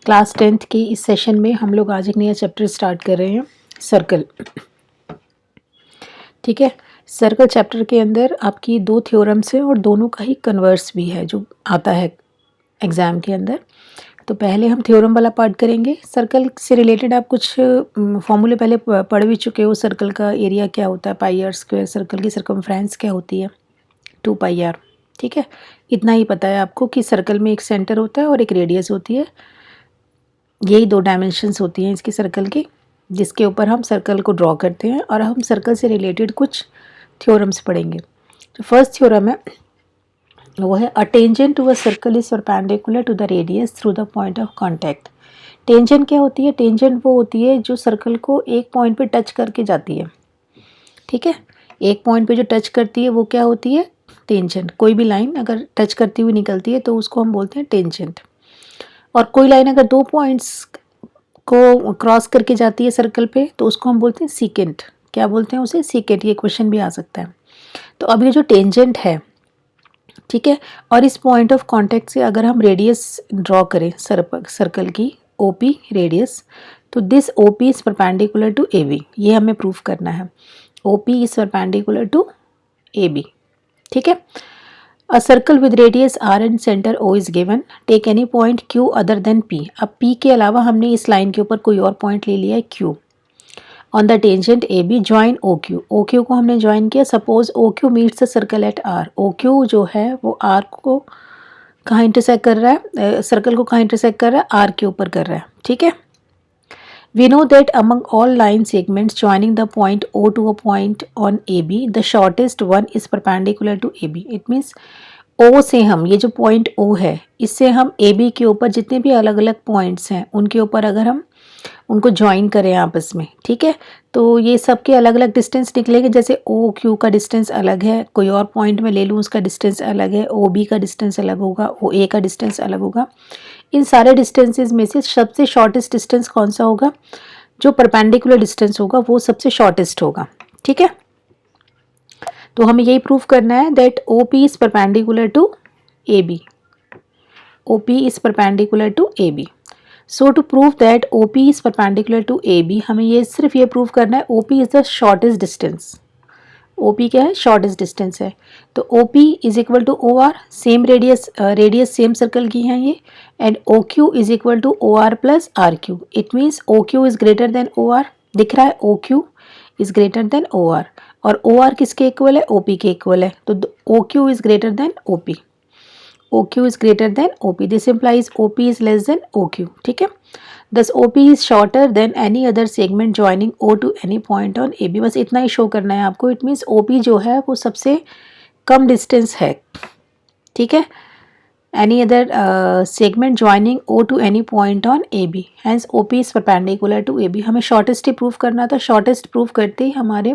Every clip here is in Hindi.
क्लास 10th के इस सेशन में हम लोग आज एक नया चैप्टर स्टार्ट कर रहे हैं, सर्कल। ठीक है, सर्कल चैप्टर के अंदर आपकी दो थ्योरम्स हैं और दोनों का ही कन्वर्स भी है जो आता है एग्ज़ाम के अंदर। तो पहले हम थ्योरम वाला पार्ट करेंगे। सर्कल से रिलेटेड आप कुछ फॉर्मूले पहले पढ़ भी चुके हो। सर्कल का एरिया क्या होता है, पाई आर स्क्वायर। सर्कल की सर्कमफ्रेंस क्या होती है, 2 पाई आर। ठीक है, इतना ही पता है आपको कि सर्कल में एक सेंटर होता है और एक रेडियस होती है। यही दो डायमेंशंस होती हैं इसकी सर्कल की, जिसके ऊपर हम सर्कल को ड्रॉ करते हैं। और हम सर्कल से रिलेटेड कुछ थ्योरम्स पढ़ेंगे। तो फर्स्ट थ्योरम है वो है a tangent to a circle is perpendicular to the radius through the point of contact. Tangent क्या होती है? टेंजेंट वो होती है जो सर्कल को एक पॉइंट पे टच करके जाती है। ठीक है, एक पॉइंट पे जो टच करती है वो क्या होती है? टेंजेंट। कोई भी लाइन अगर टच करती हुई निकलती है तो उसको हम बोलते हैं टेंजेंट। और कोई लाइन अगर दो पॉइंट्स को क्रॉस करके जाती है सर्कल पे तो उसको हम बोलते हैं सीकेंट। क्या बोलते हैं उसे? सीकेंट। ये क्वेश्चन भी आ सकता है। तो अब ये जो टेंजेंट है, ठीक है, और इस पॉइंट ऑफ कांटेक्ट से अगर हम रेडियस ड्रॉ करें सर्कल की, ओपी रेडियस, तो this OP is perpendicular to A B. ये हमें प्रूफ करना है। OP is perpendicular to A B. ठीक है, A circle with radius r and center O is given. Take any point Q other than P. अब P के अलावा हमने इस लाइन के ऊपर कोई और पॉइंट ले लिया है Q. On the tangent AB join OQ. OQ को हमने ज्वाइन किया. Suppose OQ meets the circle at R. OQ जो है वो R को कहाँ इंटरसेक्ट कर रहा है? सर्कल को कहाँ इंटरसेक्ट कर रहा है? R के ऊपर कर रहा है. ठीक है, we know that among all line segments joining the point O to a point on AB, the shortest one is perpendicular to AB. It means O से हम, ये जो पॉइंट O है, इससे हम AB के ऊपर जितने भी अलग अलग पॉइंट्स हैं उनके ऊपर अगर हम उनको ज्वाइन करें आपस में, ठीक है, तो ये सबके अलग अलग डिस्टेंस निकलेंगे। जैसे OQ का डिस्टेंस अलग है, कोई और पॉइंट में ले लूँ उसका डिस्टेंस अलग है, OB का डिस्टेंस अलग होगा, OA का डिस्टेंस अलग होगा। इन सारे डिस्टेंसेस में से सबसे शॉर्टेस्ट डिस्टेंस कौन सा होगा? जो परपेंडिकुलर डिस्टेंस होगा वो सबसे शॉर्टेस्ट होगा। ठीक है, तो हमें यही प्रूफ करना है that OP is perpendicular to AB. OP is perpendicular to AB. So to prove that OP is perpendicular to AB, हमें ये सिर्फ ये प्रूव करना है OP is the shortest distance. OP क्या है? शॉर्टेस्ट डिस्टेंस है। तो OP is equal to OR, same radius same circle की है ये, and OQ is equal to OR plus RQ. It means OQ is greater than OR. दिख रहा है OQ is greater than OR, और OR किसके इक्वल है? OP के इक्वल है। तो OQ is greater then OP. OQ is greater then OP. This implies OP is less than OQ. ठीक है, Thus OP is shorter than any other segment joining O to any point on AB. बस इतना ही शो करना है आपको. इट मीन्स OP जो है वो सबसे कम डिस्टेंस है. ठीक है, any other segment joining O to any point on AB. Hence OP is perpendicular to AB. हमें शॉर्टेस्ट ही प्रूफ करना था. शॉर्टेस्ट प्रूफ करते ही हमारे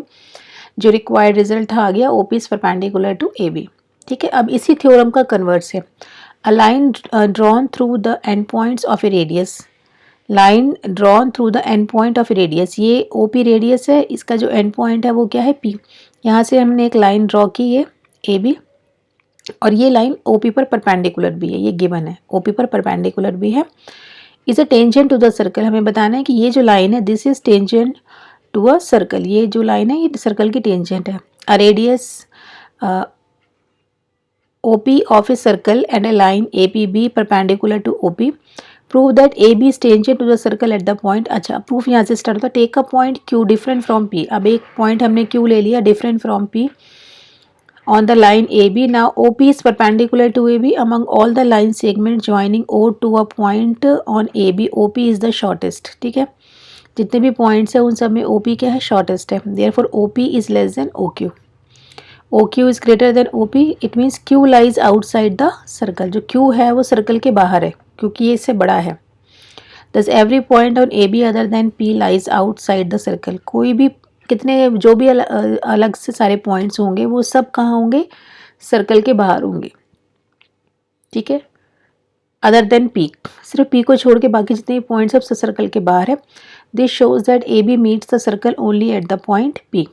जो रिक्वायर्ड रिजल्ट आ गया, OP is perpendicular to AB. ठीक है, अब इसी थ्योरम का कन्वर्स है. A line drawn through the endpoints of a radius. Line drawn through the end point of radius. ये OP रेडियस है, इसका जो एंड पॉइंट है वो क्या है? P. यहाँ से हमने एक लाइन ड्रॉ की, ये AB, और ये लाइन OP पर परपेंडिकुलर भी है, ये गिवन है, OP पर परपेंडिकुलर भी है. Is a tangent to the circle. हमें बताना है कि ये जो लाइन है this is tangent to a circle. ये जो लाइन है ये सर्कल की टेंजेंट है. A radius OP of a circle and a line APB perpendicular to OP. Prove that AB is tangent to the circle at the point. अच्छा, प्रूफ यहाँ से स्टार्ट होता है. Take a point Q different from P. अब एक पॉइंट हमने Q ले लिया different from P on the line AB. Now OP is perpendicular to AB. Among all the line segments joining O to a point on AB, OP is the shortest. ठीक है, जितने भी पॉइंट्स हैं उन सब में OP क्या है? शॉर्टेस्ट है. Therefore OP is less than OQ. OQ is greater than OP. It means Q lies outside the circle. जो Q है वो सर्कल के बाहर है क्योंकि ये इससे बड़ा है. Thus every point on AB other than P lies outside the circle. कोई भी कितने जो भी अलग से सारे पॉइंट्स होंगे वो सब कहाँ होंगे? सर्कल के बाहर होंगे. ठीक है, अदर देन P, सिर्फ P को छोड़ के बाकी जितने पॉइंट्स सब सर्कल के बाहर है. This shows that AB meets the circle only at the point P.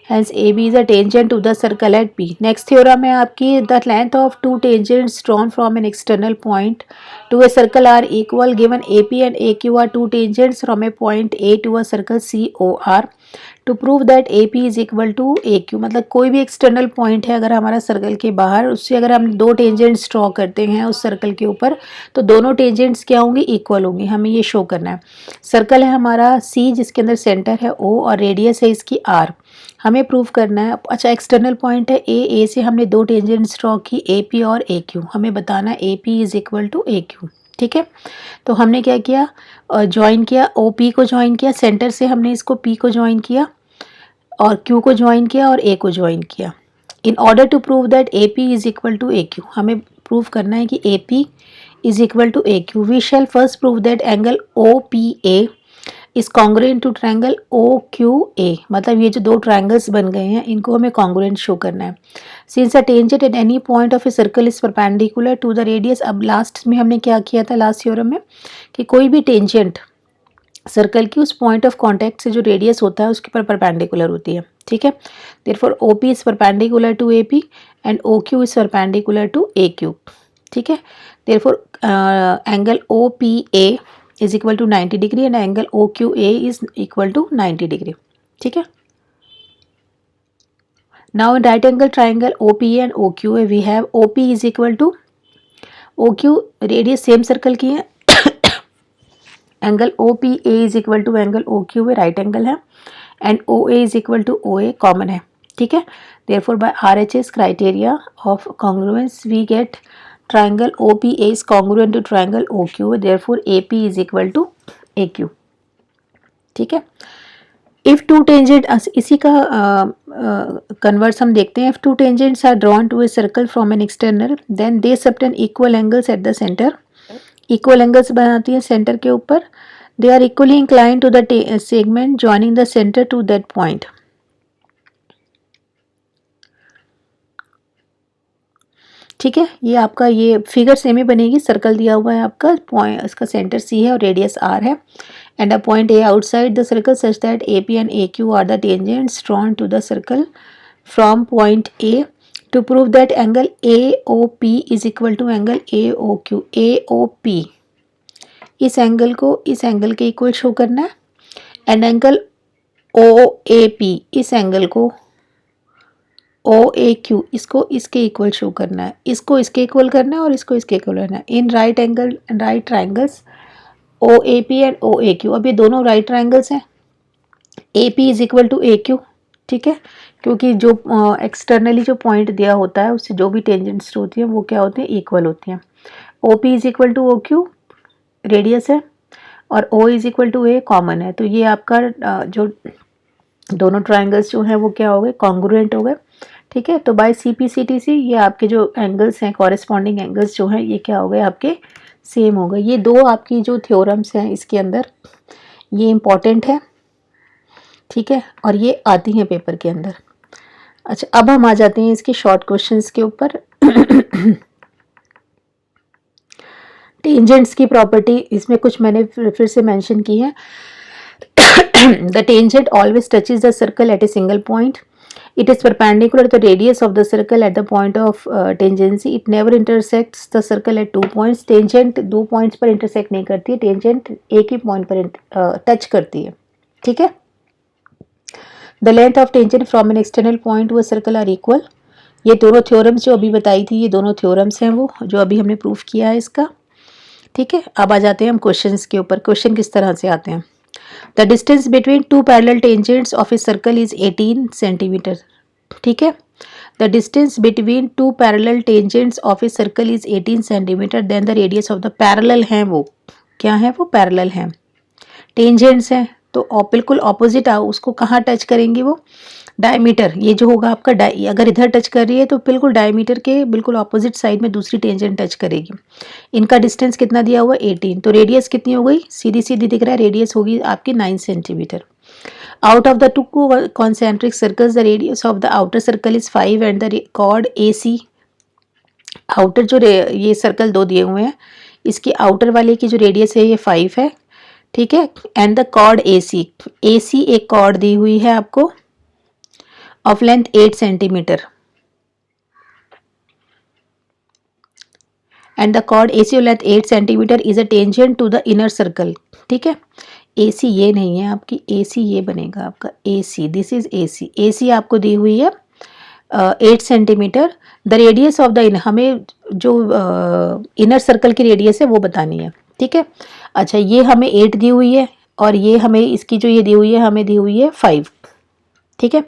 Hence AB is a tangent to the circle at P. Next theorem है आपकी, the length of two tangents drawn from an external point to a circle are equal given AP and AQ are two tangents from a point A to a circle COR. To prove that AP is equal to AQ, मतलब कोई भी एक्सटर्नल पॉइंट है अगर हमारा सर्कल के बाहर, उससे अगर हम दो टेंजेंट्स ड्रॉ करते हैं उस सर्कल के ऊपर, तो दोनों टेंजेंट्स क्या होंगे, इक्वल होंगे. हमें ये शो करना है. सर्कल है हमारा C जिसके अंदर सेंटर है O और रेडियस है इसकी R. हमें प्रूव करना है. अच्छा, एक्सटर्नल पॉइंट है ए से हमने दो टेंजेंट्स ड्रॉ की AP और AQ. हमें बताना है AP is equal to AQ. ठीक है, तो हमने क्या किया, ज्वाइन किया, OP को ज्वाइन किया, सेंटर से हमने इसको P को ज्वाइन किया और Q को ज्वाइन किया और A को ज्वाइन किया. In order to prove that AP is equal to AQ, हमें प्रूव करना है कि AP is equal to AQ. We shall first prove that angle OPA is congruent to triangle OQA. मतलब ये जो दो ट्रायंगल्स बन गए हैं इनको हमें कॉन्ग्रुएंट शो करना है. Since a tangent at any point of a circle is perpendicular to the radius. अब लास्ट में हमने क्या किया था, लास्ट थ्योरम में, कि कोई भी टेंजेंट सर्कल की उस पॉइंट ऑफ कांटेक्ट से जो रेडियस होता है उसके ऊपर परपेंडिकुलर होती है. ठीक है, therefore OP is perpendicular to AP and OQ is perpendicular to AQ. ठीक है, therefore angle OPA is equal to 90 degree and angle OQA is equal to 90 degree. ठीक है, now in right angle triangle OPA and OQA we have OP is equal to OQ, radius same circle की है. Angle OPA is equal to angle OQA, right angle है, and OA is equal to OA common है. ठीक है, therefore by RHS criteria of congruence we get triangle OPA is congruent to triangle OQA, therefore AP is equal to AQ. ठीक है, if two tangents, इसी का कन्वर्स हम देखते हैं. if two tangents are drawn to a circle from an external then they subtend equal angles at the center. equal angles बनाती है सेंटर के ऊपर. they are equally inclined to the segment joining the center to that point. ठीक है, ये आपका ये फिगर सेम ही बनेगी. सर्कल दिया हुआ है आपका, पॉइंट इसका सेंटर C है और रेडियस R है, and a point A outside the circle such that AP and AQ are the tangents drawn to the circle from point A. To prove that angle AOP is equal to angle AOQ. AOP इस एंगल को इस एंगल के इक्वल शो करना है, एंड एंगल OAP इस एंगल को OAQ इसको इसके इक्वल शो करना है. इसको इसके इक्वल करना है और इसको इसके इक्वल करना है. In right angle right triangles OAP and OAQ, अब ये दोनों राइट ट्रायंगल्स हैं. AP is equal to AQ. ठीक है, क्योंकि जो एक्सटर्नली जो पॉइंट दिया होता है उससे जो भी टेंजेंट्स होती हैं वो क्या होती हैं, इक्वल होती हैं. OP is equal to OQ, radius है, और O is equal to A common है. तो ये आपका जो दोनों ट्रायंगल्स जो हैं वो क्या हो गए, कॉन्ग्रुएंट हो गए. ठीक है, तो बाय CPCTC ये आपके जो एंगल्स हैं, कॉरेस्पॉन्डिंग एंगल्स जो हैं ये क्या हो गए, आपके सेम हो गए. ये दो आपकी जो थ्योरम्स हैं इसके अंदर ये इम्पॉर्टेंट है. ठीक है, और ये आती हैं पेपर के अंदर. अच्छा, अब हम आ जाते हैं इसके शॉर्ट क्वेश्चंस के ऊपर. टेंजेंट्स की प्रॉपर्टी इसमें कुछ मैंने फिर से मेंशन की है. The tangent always touches the circle at a single point. It is perpendicular to the radius of the circle at the point of tangency. It never intersects the circle at 2 points. Tangent दो points पर intersect नहीं करती है, tangent एक ही point पर touch करती है. ठीक है, The length of tangent from an external point to a circle are equal. ये दोनों थ्योरम्स जो अभी बताई थी, ये दोनों थ्योरम्स हैं वो जो अभी हमने प्रूफ किया है इसका. ठीक है, अब आ जाते हैं हम क्वेश्चंस के ऊपर. क्वेश्चन किस तरह से आते हैं. The distance between two parallel tangents of a circle is 18 centimeter. ठीक है, the distance between two parallel tangents of a circle is 18 centimeter. Then the radius of the parallel हैं वो क्या है, वो parallel हैं, tangents हैं, तो बिल्कुल ऑपोजिट उसको कहाँ टच करेंगी, वो डायमीटर. ये जो होगा आपका अगर इधर टच कर रही है तो बिल्कुल डायमीटर के बिल्कुल ऑपोजिट साइड में दूसरी टेंजेंट टच करेगी. इनका डिस्टेंस कितना दिया हुआ, 18. तो रेडियस कितनी हो गई, सीधी सीधी दिख रहा है, रेडियस होगी आपकी 9 centimetre. Out of the two concentric circles the radius of the outer circle is 5 and the chord AC. Outer जो ये सर्कल दो दिए हुए हैं, इसकी आउटर वाले की जो रेडियस है ये 5 है. ठीक है, एंड द कॉर्ड AC एक कॉर्ड दी हुई है आपको, of length 8 centimetre and the chord AC of length 8 centimetre is a tangent to the inner circle. ठीक है, AC ये नहीं है आपकी, AC ये बनेगा आपका AC, this is AC। AC आपको दी हुई है 8 centimetre. The radius of the inner, हमें जो इनर सर्कल की रेडियस है वो बतानी है। ठीक है, अच्छा ये हमें 8 दी हुई है और ये हमें इसकी जो ये दी हुई है हमें दी हुई है 5। ठीक है,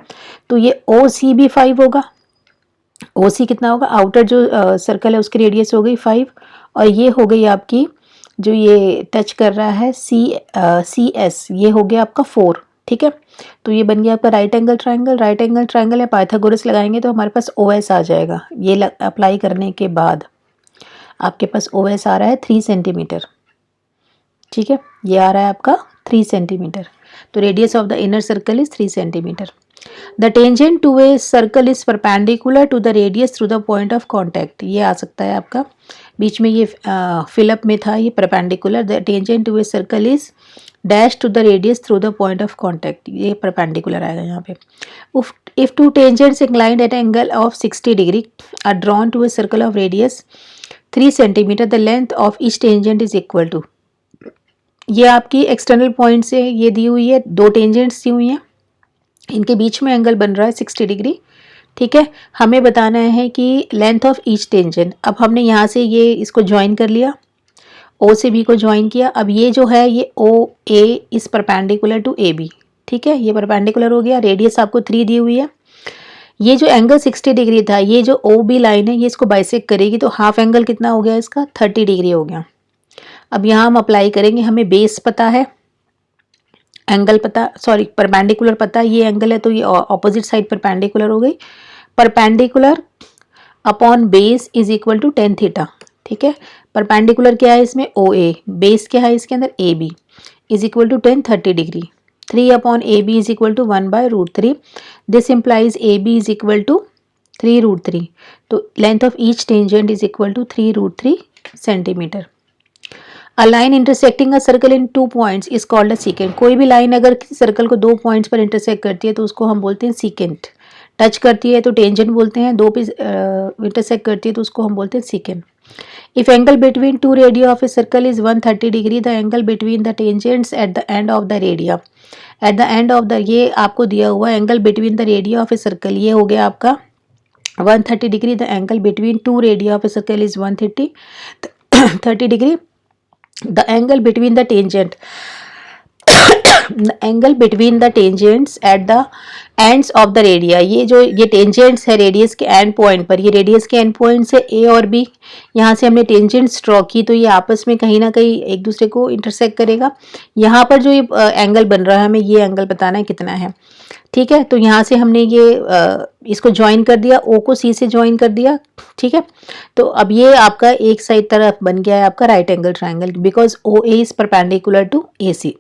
तो ये OC भी 5 होगा। OC कितना होगा, आउटर जो सर्कल है उसकी रेडियस हो गई 5 और ये हो गई आपकी जो ये टच कर रहा है CS, ये हो गया आपका 4। ठीक है, तो ये बन गया आपका right angle triangle. Right angle triangle है, पाइथागोरस लगाएंगे तो हमारे पास OS आ जाएगा। ये अप्लाई करने के बाद आपके पास OS आ रहा है 3 सेंटीमीटर। ठीक है, ये आ रहा है आपका 3 सेंटीमीटर। तो radius of the inner circle is 3 centimetre. The tangent to a circle is perpendicular to the radius through the point of contact. ये आ सकता है आपका, बीच में ये फिलअप में था ये perpendicular. The tangent to a circle is dash to the radius through the point of contact, ये परपेंडिकुलर आएगा यहाँ पे। If two tangents inclined at angle of 60 degree are drawn to a circle of radius 3 centimetre, the length of each tangent is equal to. ये आपकी एक्सटर्नल पॉइंट से ये दी हुई है, 2 टेंजेंट्स दी हुई हैं, इनके बीच में एंगल बन रहा है 60 डिग्री। ठीक है, हमें बताना है कि लेंथ ऑफ ईच टेंजेंट। अब हमने यहाँ से ये इसको ज्वाइन कर लिया, O से B को ज्वाइन किया। अब ये जो है ये OA is perpendicular to AB। ठीक है, ये परपेंडिकुलर हो गया। रेडियस आपको 3 दी हुई है। ये जो एंगल 60 डिग्री था, ये जो OB लाइन है ये इसको बाइसेक्ट करेगी, तो हाफ एंगल कितना हो गया इसका, 30 डिग्री हो गया। अब यहाँ हम अप्लाई करेंगे, हमें बेस पता है, एंगल पता, सॉरी परपेंडिकुलर पता है, ये एंगल है तो ये ऑपोजिट साइड परपेंडिकुलर हो गई। Perpendicular upon base is equal to tan theta. ठीक है, परपेंडिकुलर क्या है इसमें OA, बेस क्या है इसके अंदर AB is equal to tan 30 degree. 3 upon AB is equal to 1/√3। This implies AB is equal to 3√3। तो length of each tangent is equal to 3√3 centimetre. A line intersecting a circle in 2 points is called a secant. कोई भी लाइन अगर किसी सर्कल को 2 पॉइंट्स पर इंटरसेक्ट करती है तो उसको हम बोलते हैं सीकेंट। टच करती है तो टेंजेंट बोलते हैं, 2 पे इंटरसेक्ट करती है तो उसको हम बोलते हैं secant. If angle between 2 radii of a circle is 130 degree, the angle between the tangents at the end of the radii, at the end of the, ये आपको दिया हुआ angle between the radii of a circle, ये हो गया आपका 130 degree. The angle between 2 radii of a circle is 130 degree. The angle between the tangent the angle between the tangents at the ends of the radii, ये जो ये टेंजेंट्स है रेडियस के एंड पॉइंट पर, ये रेडियस के एंड पॉइंट से A और B, यहाँ से हमने टेंजेंट्स ड्रॉ की तो ये आपस में कहीं ना कहीं एक दूसरे को इंटरसेक्ट करेगा। यहाँ पर जो ये एंगल बन रहा है हमें ये एंगल बताना है कितना है। ठीक है, तो यहाँ से हमने ये इसको ज्वाइन कर दिया, O को C से ज्वाइन कर दिया। ठीक है, तो अब ये आपका एक साइड तरफ बन गया है आपका right angle triangle, because OA is perpendicular to AC।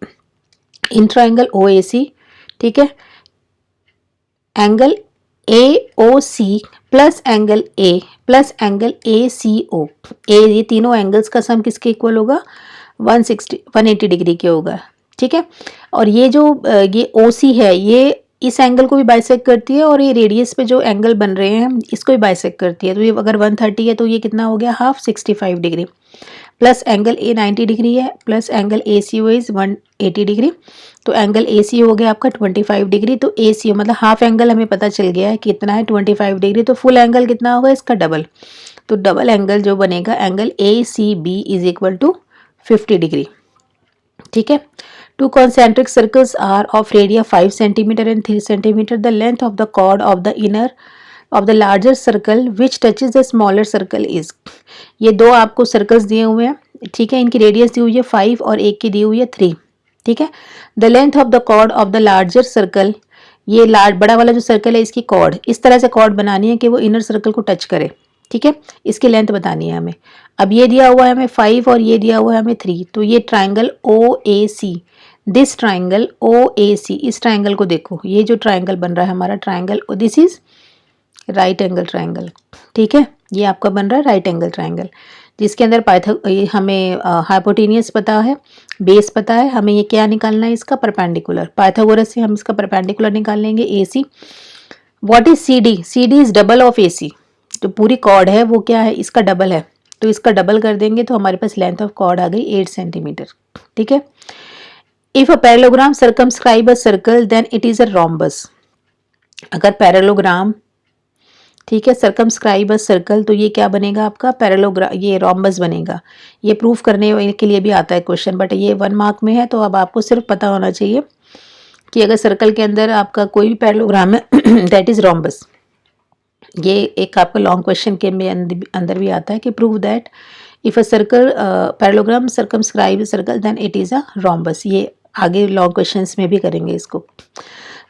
In triangle OAC, ठीक है, angle AOC plus angle A plus angle ACO, ये तीनों एंगल्स का सम किसके इक्वल होगा, 180 डिग्री के होगा। ठीक है, और ये जो ये OC है ये इस एंगल को भी बाइसेक्ट करती है और ये रेडियस पे जो एंगल बन रहे हैं इसको भी बाइसेक्ट करती है। तो ये अगर 130 है तो ये कितना हो गया, half 65 degree, plus angle A 90 degree है, plus angle ACO is 180 degree. तो एंगल AC हो गया आपका 25 डिग्री। तो ACO मतलब हाफ एंगल हमें पता चल गया है कितना है, 25 डिग्री। तो फुल एंगल कितना होगा इसका डबल। तो डबल एंगल जो बनेगा angle ACB is equal to 50 degree. ठीक है, two concentric circles are of radius 5 centimeter and 3 centimeter. The length of the chord of the inner of the larger circle which touches the smaller circle is, ये दो आपको सर्कल्स दिए हुए हैं। ठीक है, इनकी रेडियस दी हुई है 5 और एक की दी हुई है 3। ठीक है, the length of the chord of the larger circle, ये बड़ा वाला जो सर्कल है इसकी कॉर्ड, इस तरह से कॉर्ड बनानी है कि वो इनर सर्कल को टच करे। ठीक है, इसकी लेंथ बतानी है हमें। अब ये दिया हुआ है हमें 5 और ये दिया हुआ है हमें 3। तो ये triangle OAC, this triangle OAC, इस ट्राइंगल को देखो, ये जो ट्राइंगल बन रहा है हमारा triangle, this is right angle triangle. ठीक है, ये आपका बन रहा है राइट एंगल ट्राइंगल, जिसके अंदर हमें हाइपोटेनियस पता है, बेस पता है, हमें ये क्या निकालना है इसका परपेंडिकुलर। पाइथागोरस से हम इसका परपेंडिकुलर निकाल लेंगे AC। What is C D? C D is double of A C. जो पूरी कॉर्ड है वो क्या है, इसका डबल है, तो इसका डबल कर देंगे तो हमारे पास लेंथ ऑफ कॉर्ड आ गई 8 सेंटीमीटर। ठीक है। If a parallelogram circumscribe a circle then it is a rhombus. अगर पैरेललोग्राम, ठीक है, सर्कमस्क्राइब अ सर्कल, तो ये क्या बनेगा आपका पैरेललोग्राम, ये रोम्बस बनेगा। ये प्रूफ करने के लिए भी आता है क्वेश्चन, बट ये 1 मार्क में है, तो अब आपको सिर्फ पता होना चाहिए कि अगर सर्कल के अंदर आपका कोई भी पैरेललोग्राम है दैट इज रोम्बस। ये एक आपका लॉन्ग क्वेश्चन के में अंदर भी आता है कि prove that if a circle parallelogram circumscribe circle then it is a rhombus. ये आगे लॉन्ग क्वेश्चंस में भी करेंगे इसको।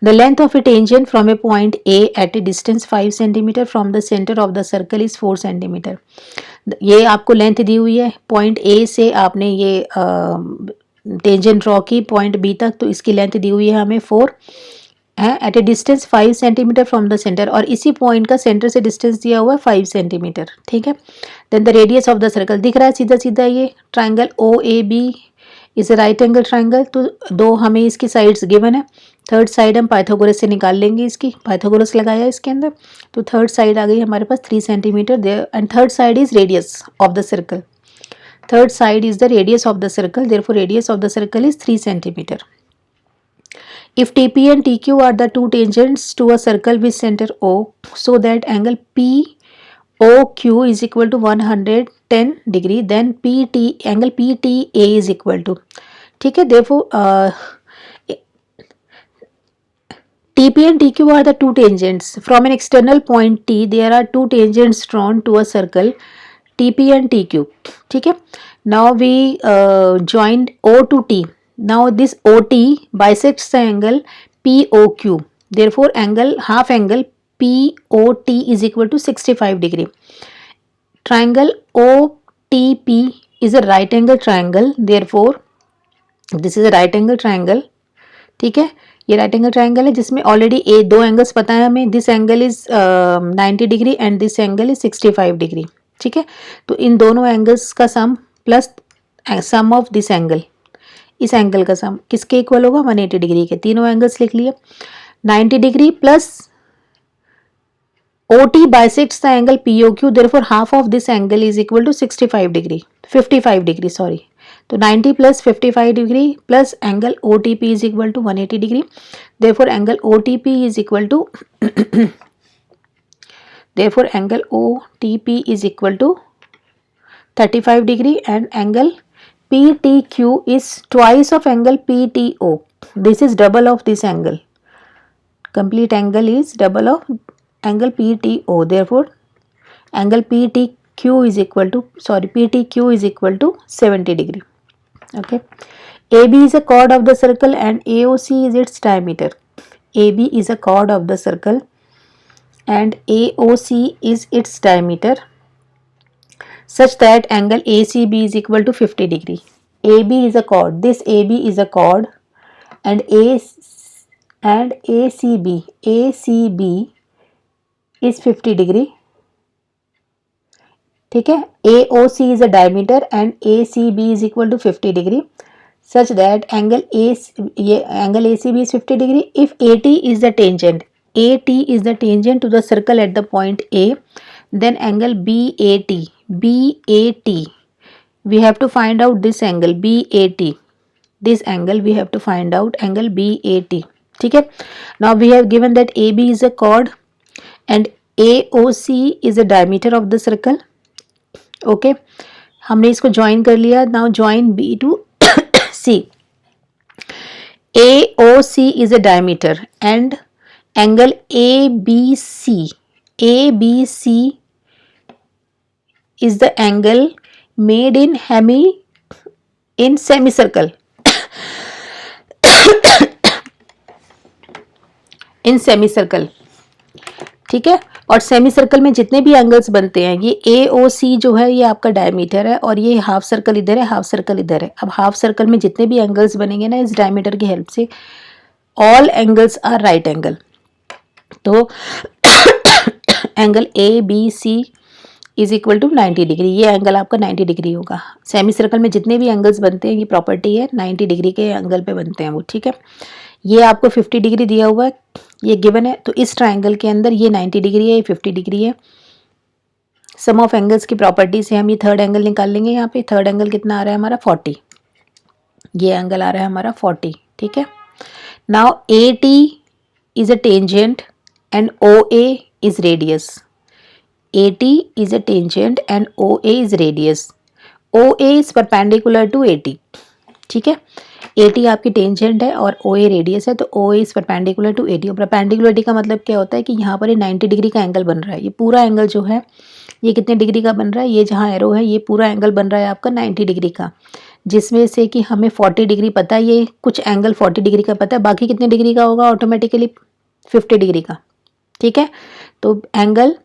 The length of a tangent from a point A at a distance 5 cm from the center of the circle is 4 cm. ये आपको लेंथ दी हुई है, पॉइंट A से आपने ये टेंजेंट ड्रॉ की पॉइंट B तक, तो इसकी लेंथ दी हुई है हमें 4 है, at a distance 5 centimetre from the centre, और इसी पॉइंट का सेंटर से डिस्टेंस दिया हुआ है 5 सेंटीमीटर। ठीक है। Then the radius of the circle दिख रहा है सीधा सीधा, ये triangle O A B is a right angle triangle, तो दो हमें इसकी साइड्स गिवन है। थर्ड साइड हम पाइथागोरस से निकाल लेंगे, इसकी पाइथागोरस लगाया इसके अंदर, तो थर्ड साइड आ गई हमारे पास 3 centimetre there, and third side is radius of the circle. Third side is the radius of the circle, therefore radius of the circle is 3 centimetre. If TP and TQ are the two tangents to a circle with center O, so that angle POQ is equal to 110 degree, then angle PTA is equal to, ठीक है, therefore TP and TQ are the two tangents from an external point T. There are two tangents drawn to a circle TP and TQ. ठीक है। Now we joined O to T. Now this OT bisects the angle POQ. Therefore angle, half angle POT is equal to 65 degree. Triangle OTP is a right angle triangle. Therefore this is a right angle triangle. ठीक है, ये राइट एंगल ट्राइंगल है जिसमें ऑलरेडी ए दो एंगल्स पता है हमें, this angle is 90 degree and this angle is 65 degree. ठीक है, तो इन दोनों एंगल्स का sum plus sum of this angle, इस एंगल का सम किसके इक्वल होगा, 180 डिग्री के। तीनों एंगल्स लिख लिए, 90 degree plus OT bisects the angle POQ, therefore half of this angle is equal to 65 degree, 55 degree sorry. तो 90 plus 55 degree plus angle OTP is equal to 180 degree. Therefore angle OTP is equal to therefore angle OTP is equal to 35 degree, and angle PTQ is twice of angle PTO. This is double of this angle. Complete angle is double of angle PTO. Therefore angle PTQ is equal to PTQ is equal to 70 degree. Okay, AB is a chord of the circle and AOC is its diameter. AB is a chord of the circle and AOC is its diameter such that angle ACB is equal to 50 degree. AB is a chord, this AB is a chord, and ACB is 50 degree. ठीक है, AOC is a diameter and ACB is equal to 50 degree such that angle ACB is 50 degree. If AT is the tangent to the circle at the point A, then angle BAT, we have to find out this angle BAT, this angle we have to find out angle BAT. ठीक है, now we have given that AB is a chord and AOC is a diameter of the circle. Okay, हमने इसको ज्वाइन कर लिया। Now join B to C. AOC is a diameter and angle ABC is the angle made in semicircle. in semicircle, ठीक है, और सेमी सर्कल में जितने भी एंगल्स बनते हैं, ये AOC जो है ये आपका डायमीटर है, और ये हाफ सर्कल इधर है, हाफ सर्कल इधर है। अब हाफ सर्कल में जितने भी एंगल्स बनेंगे ना इस डायमीटर की हेल्प से, all angles are right angle. तो angle ABC is equal to 90 degree, ये एंगल आपका 90 डिग्री होगा। सेमी सर्कल में जितने भी एंगल्स बनते हैं, ये प्रॉपर्टी है 90 डिग्री के एंगल पे बनते हैं वो। ठीक है, ये आपको 50 डिग्री दिया हुआ है, ये गिवन है। तो इस ट्राइंगल के अंदर ये 90 डिग्री है, ये 50 डिग्री है। सम ऑफ एंगल्स की प्रॉपर्टी से हम ये थर्ड एंगल निकाल लेंगे। यहाँ पे थर्ड एंगल कितना आ रहा है हमारा 40, ये एंगल आ रहा है हमारा 40, ठीक है। Now A T is a tangent and O A is radius. A T is a tangent and O A is radius. O A is perpendicular to A T, ठीक है। ए टी आपकी टेंजेंट है और ओ ए रेडियस है, तो O A is perpendicular to A T. और परपेंडिकुलरिटी का मतलब क्या होता है कि यहाँ पर ये 90 डिग्री का एंगल बन रहा है। ये पूरा एंगल जो है ये कितने डिग्री का बन रहा है, ये जहाँ एरो है ये पूरा एंगल बन रहा है आपका 90 डिग्री का, जिसमें से कि हमें 40 डिग्री पता है, ये कुछ एंगल 40 डिग्री का पता है, बाकी कितने डिग्री का होगा ऑटोमेटिकली 50 डिग्री का, ठीक है। तो angle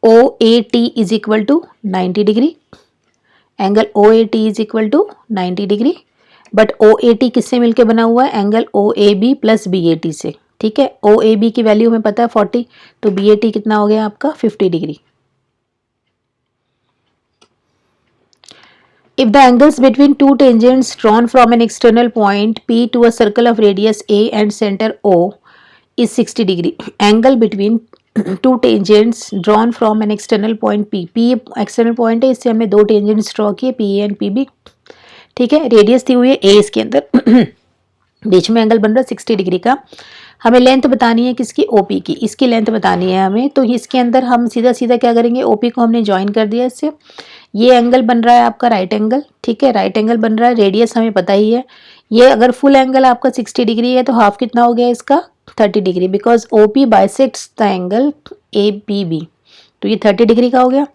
O A T is equal to 90 degree, angle O A T is equal to 90 degree. But O A T किससे मिलके बना हुआ है, angle O A B plus B A T से, ठीक है। ओ ए बी की वैल्यू हमें पता है 40, तो बी ए टी कितना हो गया आपका 50 degree. If the angles between two tangents drawn from an external point P to a circle of radius A and center O is 60 degree, angle between two tangents drawn from an external point P, P external point है, इससे हमने दो tangents draw किए P A and P B, ठीक है। रेडियस दी हुई है A इसके अंदर बीच में एंगल बन रहा है 60 डिग्री का। हमें लेंथ बतानी है किसकी, ओपी की, इसकी लेंथ बतानी है हमें। तो इसके अंदर हम सीधा सीधा क्या करेंगे, ओपी को हमने ज्वाइन कर दिया इससे। ये एंगल बन रहा है आपका राइट एंगल, ठीक है, राइट एंगल बन रहा है। रेडियस हमें पता ही है। ये अगर फुल एंगल आपका 60 डिग्री है तो हाफ कितना हो गया इसका 30 degree, because OP bisects the angle A B B, तो ये 30 डिग्री का हो गया।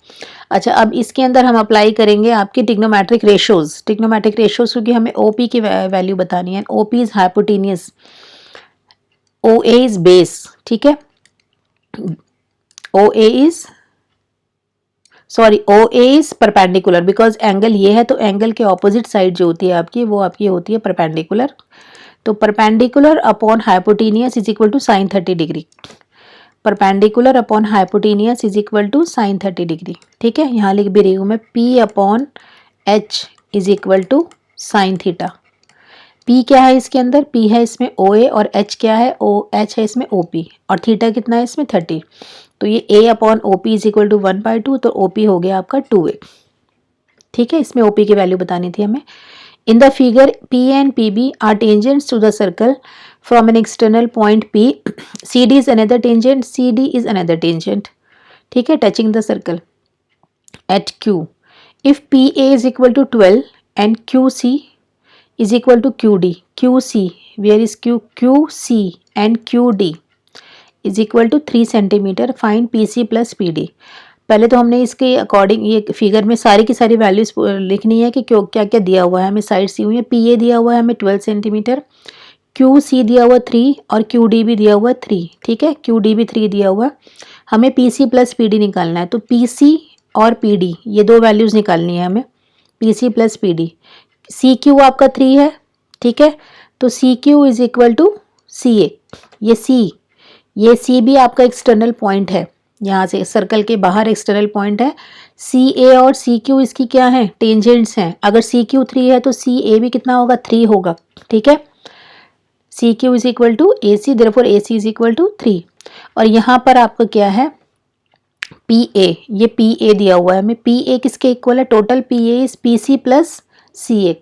अच्छा, अब इसके अंदर हम अप्लाई करेंगे आपकी ट्रिग्नोमेट्रिक रेशियोज। ट्रिग्नोमेट्रिक रेशियोज क्योंकि हमें ओपी की वैल्यू बतानी है। OP is hypotenuse, O A is base, ठीक है। O A is perpendicular, because angle ये है तो एंगल के ऑपोजिट साइड जो होती है आपकी वो आपकी होती है परपेंडिकुलर। तो perpendicular upon hypotenuse is equal to sine 30 degree. Perpendicular upon hypotenuse is equal to sine 30 degree, ठीक है। यहाँ लिख भी रही हूँ मैं, P upon H is equal to sine theta. P क्या है इसके अंदर, P है इसमें OA और H क्या है, OH है इसमें OP, और थीटा कितना है इसमें 30। तो ये A upon OP is equal to 1/2, तो OP हो गया आपका 2A, ठीक है। इसमें OP की वैल्यू बतानी थी हमें। In the figure, P and PB are tangents to the circle from an external point P. CD is another tangent. CD is another tangent. ठीक है, touching the circle at Q. If PA is equal to 12 and QC is equal to QD. QC, where is Q? QC and QD is equal to 3 centimeter. Find PC plus PD. पहले तो हमने इसके अकॉर्डिंग ये फिगर में सारी की सारी वैल्यूज लिखनी है कि क्यों क्या क्या दिया हुआ है हमें। साइड सी हुई है, पी ए दिया हुआ है हमें 12 सेंटीमीटर, क्यू सी दिया हुआ 3 और क्यू डी भी दिया हुआ 3, ठीक है। क्यू डी भी 3 दिया हुआ। हमें P C plus P D निकालना है, तो पी सी और पी डी ये दो वैल्यूज निकालनी है हमें, P C plus P D. C Q आपका 3 है, ठीक है, तो C Q is equal to C A. ये सी भी आपका एक्सटर्नल पॉइंट है, यहाँ से सर्कल के बाहर एक्सटर्नल पॉइंट है। सी ए और सी क्यू इसकी क्या है, टेंजेंट्स हैं। अगर सी क्यू 3 है तो सी ए भी कितना होगा 3 होगा, ठीक है। C Q is equal to A C, therefore A C is equal to 3। और यहाँ पर आपका क्या है पी ए, ये पी ए दिया हुआ है हमें। पी ए किसके इक्वल है, total P A is P C plus C A,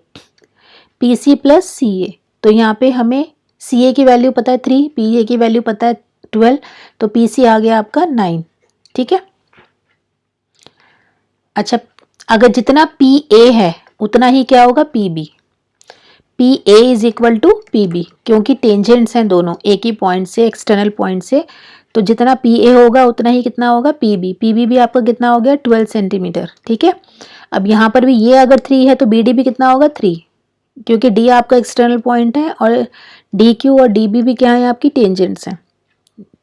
P C plus C A. तो यहाँ पे हमें सी ए की वैल्यू पता है 3, पी ए की वैल्यू पता है 12, तो पी सी आ गया आपका 9, ठीक है। अच्छा, अगर जितना पी ए है उतना ही क्या होगा P B. P A is equal to P B, क्योंकि टेंजेंट्स हैं दोनों एक ही पॉइंट से, एक्सटर्नल पॉइंट से, तो जितना पी ए होगा उतना ही कितना होगा पी बी। पी बी भी आपका कितना हो गया 12 सेंटीमीटर, ठीक है। अब यहाँ पर भी ये अगर 3 है तो बी डी भी कितना होगा 3, क्योंकि डी आपका एक्सटर्नल पॉइंट है और डी क्यू और डी बी भी क्या है आपकी टेंजेंट्स हैं,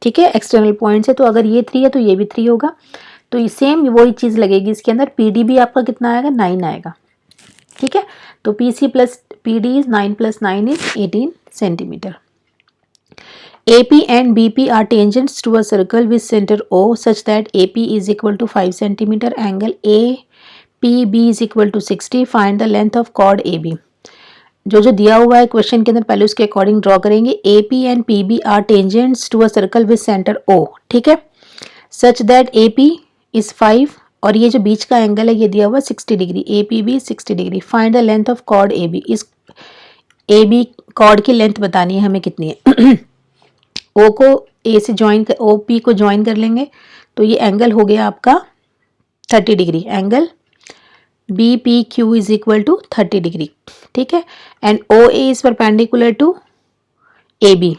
ठीक है, एक्सटर्नल पॉइंट से। तो अगर ये 3 है तो ये भी 3 होगा, तो सेम वही चीज़ लगेगी इसके अंदर। पी डी भी आपका कितना आएगा 9 आएगा, ठीक है। तो P C plus P D is 9 plus 9 is 18 centimetre. AP and BP are tangents to a circle with center O such that AP is equal to 5 centimeter. Angle APB is equal to 60. Find the length of chord AB. जो जो दिया हुआ है क्वेश्चन के अंदर पहले उसके अकॉर्डिंग ड्रॉ करेंगे। A P and P B are tangents to a circle with centre O, ठीक है, such that A P is 5 और ये जो बीच का एंगल है ये दिया हुआ 60 degree, A P B 60 degree. Find the length of chord A B. इस ए बी कॉर्ड की लेंथ बतानी है हमें कितनी है। ओ को ए से ज्वाइन कर, ओ पी को ज्वाइन कर लेंगे तो ये एंगल हो गया आपका 30 degree. Angle B P Q is equal to 30 degree, ठीक है। And O A is perpendicular to A B.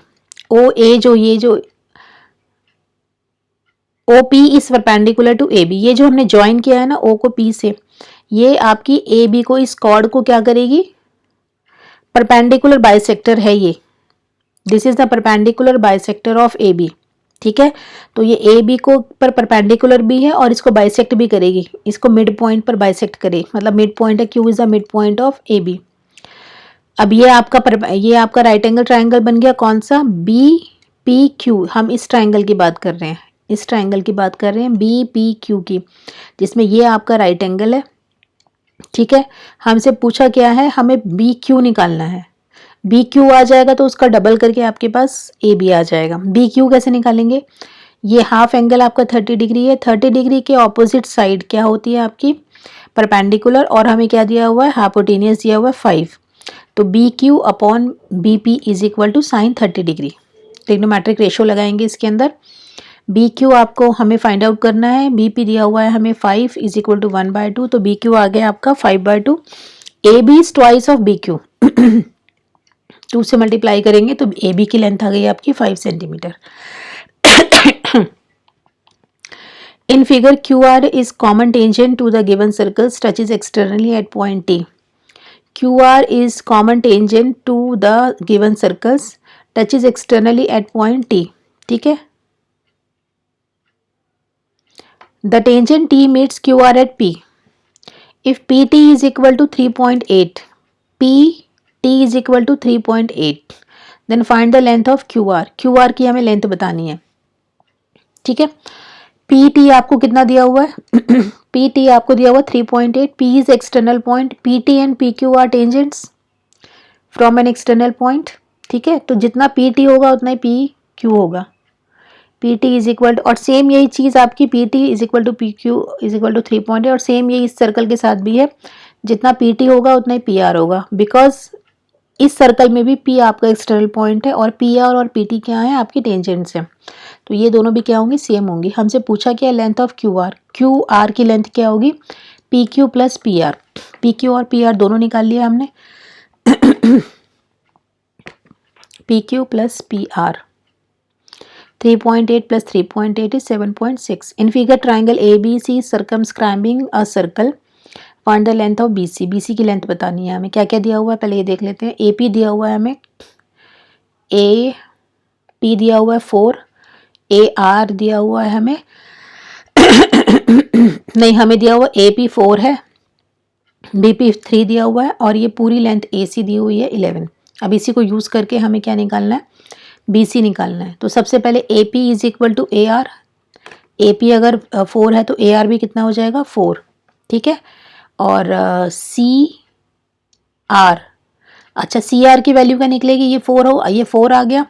O A जो ये जो O P is perpendicular to A B, ये जो हमने ज्वाइन किया है ना ओ को पी से, ये आपकी ए बी को इस कॉर्ड को क्या करेगी, परपेंडिकुलर बाइसेक्टर है ये। This is the perpendicular bisector of A B, ठीक है। तो ये ए बी को पर परपेंडिकुलर भी है और इसको बाइसेक्ट भी करेगी, इसको मिड पॉइंट पर बाइसेक्ट करे, मतलब मिड पॉइंट है, Q is the mid point of A B. अब ये आपका राइट एंगल ट्राइंगल बन गया कौन सा, बी पी क्यू। हम इस ट्राइंगल की बात कर रहे हैं, इस ट्राइंगल की बात कर रहे हैं बी पी क्यू की, जिसमें ये आपका राइट एंगल है, ठीक है। हमसे पूछा क्या है, हमें बी क्यू निकालना है। बी क्यू आ जाएगा तो उसका डबल करके आपके पास ए बी आ जाएगा। बी क्यू कैसे निकालेंगे, ये हाफ एंगल आपका 30 डिग्री है, 30 डिग्री के ऑपोजिट साइड क्या होती है आपकी, परपेंडिकुलर, और हमें क्या दिया हुआ है, हाइपोटेनियस दिया हुआ है 5। तो B Q upon B P is equal to sine 30 degree. Trigonometric ratio लगाएंगे इसके अंदर। बी क्यू आपको हमें फाइंड आउट करना है, बी पी दिया हुआ है हमें 5 इज इक्वल टू 1/2, तो बी क्यू आ गया आपका 5/2। A B is twice of B Q, 2 से मल्टीप्लाई करेंगे तो ए बी की लेंथ आ गई आपकी 5 centimetre. In figure, QR is common tangent to the given circles, touches externally at point T. QR is common tangent to the given circles, touches externally at point T. ठीक है। The tangent T meets QR at P. If PT is equal to 3.8, PT is equal to 3.8, then find the length of QR. QR की हमें लेंथ बतानी है, ठीक है। पी टी आपको कितना दिया हुआ है, पी टी आपको दिया हुआ 3.8, P is external point, P T and P Q are tangents from an external point, ठीक है। तो जितना पी टी होगा उतना ही पी क्यू होगा। पी टी इज इक्वल और सेम यही चीज़ आपकी P T is equal to P Q is equal to 3.8, और सेम यही इस सर्कल के साथ भी है, जितना पी टी होगा उतना ही पी आर होगा, बिकॉज इस सर्कल में भी पी आपका एक्सटर्नल पॉइंट है और पी आर और पी टी क्या है, आपकी टेंजेंट्स हैं। तो ये दोनों भी क्या होंगी, सेम होंगी। हमसे पूछा क्या, लेंथ ऑफ क्यू आर की लेंथ क्या होगी, P Q plus P R. P Q और पी आर दोनों निकाल लिया हमने। P Q plus P R 3.8 plus 3.8 is 7.6। In figure triangle A B C circumscribing a circle, find the length of B C. B C की लेंथ बतानी है हमें। क्या क्या दिया हुआ है पहले ये देख लेते हैं। ए पी दिया हुआ है हमें, ए पी दिया हुआ है 4, ए आर दिया हुआ है हमें नहीं, हमें दिया हुआ ए पी 4 है, बी पी 3 दिया हुआ है, और ये पूरी लेंथ ए सी दी हुई है 11। अब इसी को यूज़ करके हमें क्या निकालना है, बी सी निकालना है। तो सबसे पहले A P is equal to A R. A P अगर 4 है तो ए आर भी कितना हो जाएगा, 4, ठीक है। और सी आर, अच्छा सी आर की वैल्यू क्या निकलेगी, ये 4 हो, ये 4 आ गया,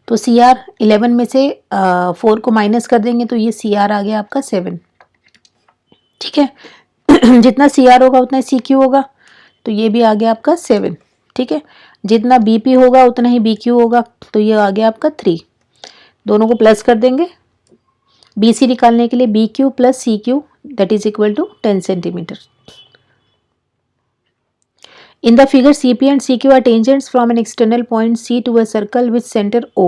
तो सी आर 11 में से 4 को माइनस कर देंगे तो ये सी आर आ गया आपका 7, ठीक है। जितना सी आर होगा उतना सी क्यू होगा, तो ये भी आ गया आपका 7, ठीक है। जितना बी पी होगा उतना ही बी क्यू होगा, तो ये आ गया आपका 3। दोनों को प्लस कर देंगे बी सी निकालने के लिए, B Q plus C Q that is equal to 10 centimetre. In the figure, CP and CQ are tangents from an external point C to a circle with center O.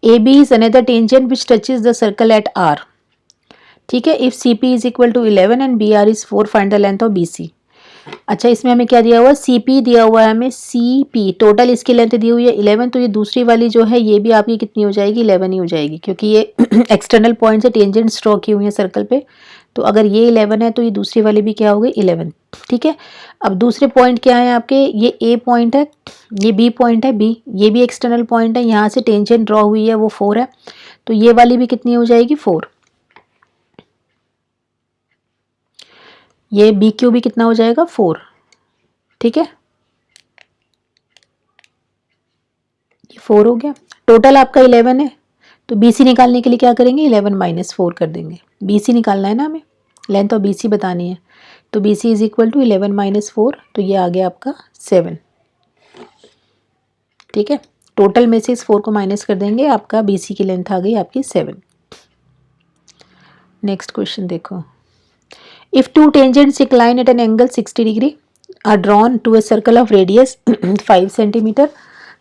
AB is another tangent which touches the circle at R. ठीक है। If CP is equal to 11 and BR is 4, find the length of BC. अच्छा, इसमें हमें क्या दिया हुआ है, CP दिया हुआ है हमें, CP टोटल इसकी लेंथ दी हुई है 11, तो ये दूसरी वाली जो है ये भी आपकी कितनी हो जाएगी, 11 ही हो जाएगी, क्योंकि ये एक्सटर्नल पॉइंट से टेंजेंट ड्रॉ की हुई है सर्कल पे। तो अगर ये 11 है तो ये दूसरी वाली भी क्या हो गई, 11, ठीक है। अब दूसरे पॉइंट क्या है आपके, ये ए पॉइंट है, ये बी पॉइंट है, बी ये भी एक्सटर्नल पॉइंट है, यहाँ से टेंजेंट ड्रॉ हुई है वो 4 है, तो ये वाली भी कितनी हो जाएगी, 4। ये बी क्यू भी कितना हो जाएगा, 4, ठीक है। ये 4 हो गया। टोटल आपका 11 है, तो BC निकालने के लिए क्या करेंगे, 11 माइनस 4 कर देंगे। BC निकालना है ना हमें, लेंथ और BC बतानी है, तो BC is equal to 11 minus 4, तो ये आ गया आपका 7। ठीक है, टोटल में से इस 4 को माइनस कर देंगे, आपका BC की लेंथ आ गई आपकी 7। नेक्स्ट क्वेश्चन देखो, if two tangents incline at an angle 60 degree are drawn to a circle of radius 5 centimetre,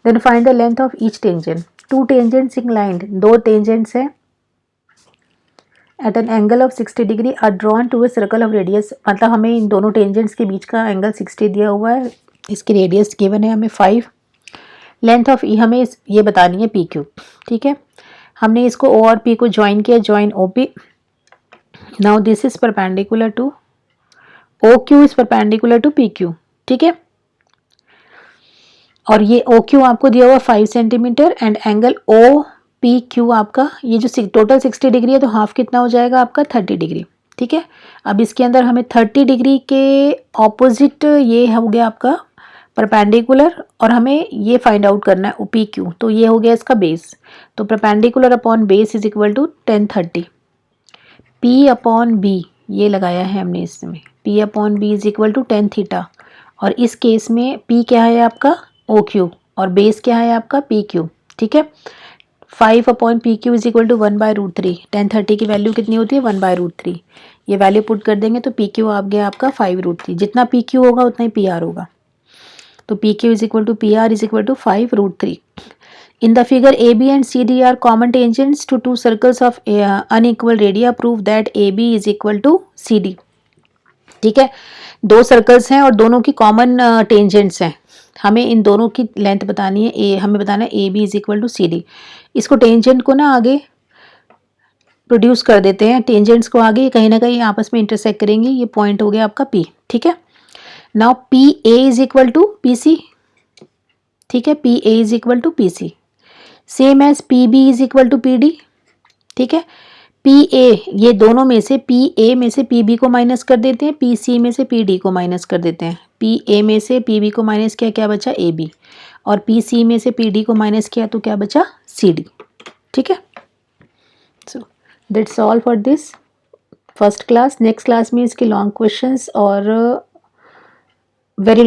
then find the length of each tangent. Two tangents inclined, दो टेंजेंट्स हैं at an angle of 60 degree are drawn to a circle of radius, मतलब हमें इन दोनों टेंजेंट्स के बीच का एंगल 60 दिया हुआ है, इसकी रेडियस गिवन है हमें 5, लेंथ ऑफ ई हमें ये बतानी है PQ। ठीक है, हमने इसको O और P को ज्वाइन किया, join OP। Now this is perpendicular to OQ is perpendicular to PQ। ठीक है, और ये OQ आपको दिया हुआ 5 सेंटीमीटर एंड एंगल OPQ आपका, ये जो टोटल 60 डिग्री है तो हाफ कितना हो जाएगा आपका 30 डिग्री। ठीक है, अब इसके अंदर हमें 30 डिग्री के ऑपोजिट ये हो गया आपका परपेंडिकुलर, और हमें ये फाइंड आउट करना है PQ, तो ये हो गया इसका बेस, तो perpendicular upon base is equal to 1030। P upon B ये लगाया है हमने इसमें, P upon B is equal to 10 theta, और इस केस में P क्या है आपका OQ और बेस क्या है आपका PQ। ठीक है, 5 upon PQ is equal to 1/√3। 1030 की वैल्यू कितनी होती है 1/√3, ये वैल्यू पुट कर देंगे तो PQ आ गया आपका 5√3, जितना PQ होगा उतना ही PR होगा, तो PQ is equal to PR is equal to 5√3। In the figure AB and CD are common tangents to two circles of unequal radii. Prove that AB is equal to CD। ठीक है, दो सर्कल्स हैं और दोनों की कॉमन टेंजेंट्स हैं, हमें इन दोनों की लेंथ बतानी है, हमें बताना है AB is equal to CD। इसको टेंजेंट को ना आगे प्रोड्यूस कर देते हैं, टेंजेंट्स को आगे कहीं ना कहीं आपस में इंटरसेक्ट करेंगे, ये पॉइंट हो गया आपका P। ठीक है, now PA is equal to PC। ठीक है, PA is equal to PC, same as PB is equal to PD। ठीक है, PA ये दोनों में से PA में से PB को माइनस कर देते हैं, PC में से PD को माइनस कर देते हैं, PA में से PB को माइनस किया, क्या बचा AB, और PC में से PD को माइनस किया तो क्या बचा CD। ठीक है, so that's all for this first class. Next class में इसके लॉन्ग क्वेश्चंस और वेरी